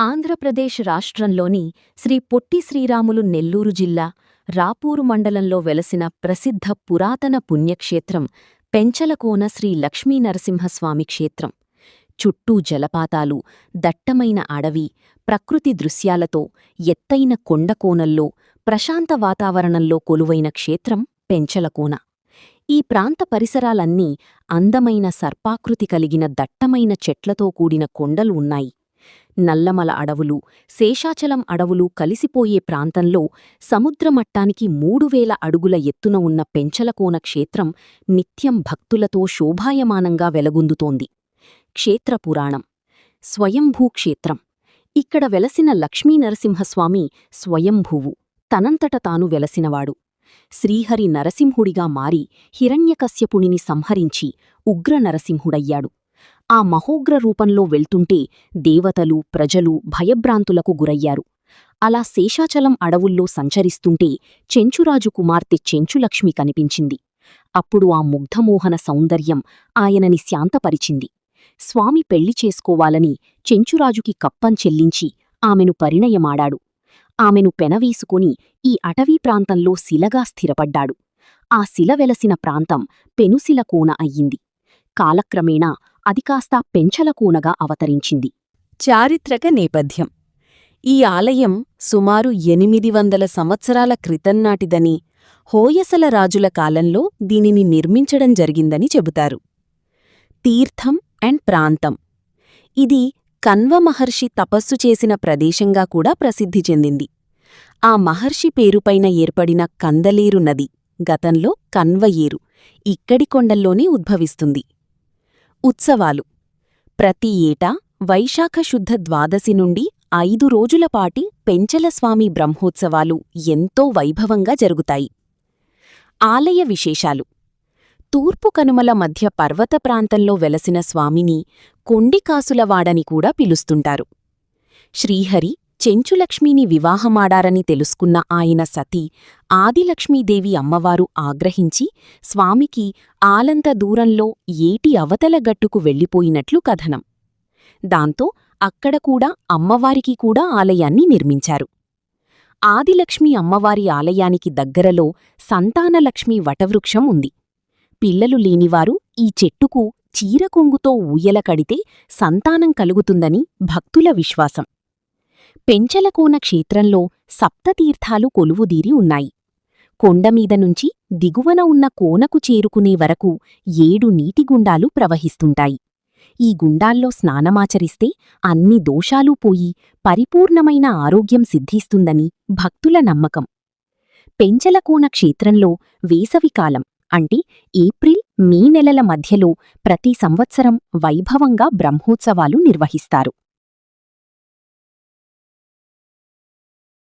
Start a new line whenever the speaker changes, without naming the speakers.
ఆంధ్రప్రదేశ్ రాష్ట్రంలోని శ్రీ పొట్టి శ్రీరాములు నెల్లూరు జిల్లా రాపూరు మండలంలో వెలసిన ప్రసిద్ధ పురాతన పుణ్యక్షేత్రం పెంచలకోన శ్రీ లక్ష్మీనరసింహస్వామి క్షేత్రం. చుట్టూ జలపాతాలు, దట్టమైన అడవి, ప్రకృతి దృశ్యాలతో ఎత్తైన కొండకోనల్లో ప్రశాంత వాతావరణంలో కొలువైన క్షేత్రం పెంచలకోన. ఈ ప్రాంత పరిసరాలన్నీ అందమైన సర్పాకృతి కలిగిన దట్టమైన చెట్లతో కూడిన కొండలు ఉన్నాయి. నల్లమల అడవులు, శేషాచలం అడవులు కలిసిపోయే ప్రాంతంలో సముద్రమట్టానికి 3000 అడుగుల ఎత్తున ఉన్న పెంచలకోన క్షేత్రం నిత్యం భక్తులతో శోభాయమానంగా వెలగొందుతోంది. క్షేత్రపురాణం. స్వయంభూ క్షేత్రం. ఇక్కడ వెలసిన లక్ష్మీనరసింహస్వామి స్వయంభూవు, తనంతట తాను వెలసినవాడు. శ్రీహరి నరసింహుడిగా మారి హిరణ్యకశ్యపునిని సంహరించి ఉగ్ర నరసింహుడయ్యాడు. ఆ మహోగ్ర రూపంలో వెళ్తుంటే దేవతలు, ప్రజలు భయభ్రాంతులకు గురయ్యారు. అలా శేషాచలం అడవుల్లో సంచరిస్తుంటే చెంచురాజు కుమార్తె చెంచులక్ష్మి కనిపించింది. అప్పుడు ఆ ముగ్ధమోహన సౌందర్యం ఆయనని శాంతపరిచింది. స్వామి పెళ్లి చేసుకోవాలని చెంచురాజుకి కప్పం చెల్లించి ఆమెను పరిణయమాడాడు. ఆమెను పెనవేసుకుని ఈ అటవీ ప్రాంతంలో శిలగా స్థిరపడ్డాడు. ఆ శిల వెలసిన ప్రాంతం పెనుశిలకోన అయ్యింది. కాలక్రమేణా అది కాస్తా పెంచలకోనగా అవతరించింది.
చారిత్రక నేపథ్యం. ఈ ఆలయం సుమారు 800 సంవత్సరాల క్రితంనాటిదని, హోయసల రాజుల కాలంలో దీనిని నిర్మించడం జరిగిందని చెబుతారు. తీర్థం అండ్ ప్రాంతం. ఇది కన్వ మహర్షి తపస్సు చేసిన ప్రదేశంగా కూడా ప్రసిద్ధి చెందింది. ఆ మహర్షి పేరుపైన ఏర్పడిన కందలేరు నది, గతంలో కన్వయేరు, ఇక్కడి కొండల్లోనే ఉద్భవిస్తుంది. ఉత్సవాలు. ప్రతి ఏటా వైశాఖ శుద్ధ ద్వాదశి నుండి 5 రోజులపాటి పెంచలస్వామి బ్రహ్మోత్సవాలు ఎంతో వైభవంగా జరుగుతాయి. ఆలయ విశేషాలు. తూర్పు కనుమల మధ్య పర్వత ప్రాంతంలో వెలసిన స్వామిని కొండికాసులవాడని కూడా పిలుస్తుంటారు. శ్రీహరి చెంచులక్ష్మిని వివాహమాడారని తెలుసుకున్న ఆయన సతీ ఆదిలక్ష్మీదేవి అమ్మవారు ఆగ్రహించి స్వామికి ఆలంత దూరంలో ఏటి అవతల గట్టుకు వెళ్ళిపోయినట్లు కథనం. దాంతో అక్కడ కూడా అమ్మవారికి కూడా ఆలయాన్ని నిర్మించారు. ఆదిలక్ష్మి అమ్మవారి ఆలయానికి దగ్గరలో సంతానలక్ష్మి వటవృక్షం ఉంది. పిల్లలు లేనివారు ఈ చెట్టుకు చీరకొంగుతో ఊయల కడితే సంతానం కలుగుతుందని భక్తుల విశ్వాసం. పెంచలకోన క్షేత్రంలో సప్తతీర్థాలు కొలువుదీరి ఉన్నాయి. కొండమీద నుంచి దిగువన ఉన్న కోనకు చేరుకునే వరకు 7 నీటిగుండాలు ప్రవహిస్తుంటాయి. ఈ గుండాల్లో స్నానమాచరిస్తే అన్ని దోషాలూ పోయి పరిపూర్ణమైన ఆరోగ్యం సిద్ధిస్తుందని భక్తుల నమ్మకం. పెంచలకోన క్షేత్రంలో వేసవికాలం అంటే ఏప్రిల్, మే నెలల మధ్యలో ప్రతి సంవత్సరం వైభవంగా బ్రహ్మోత్సవాలు నిర్వహిస్తారు.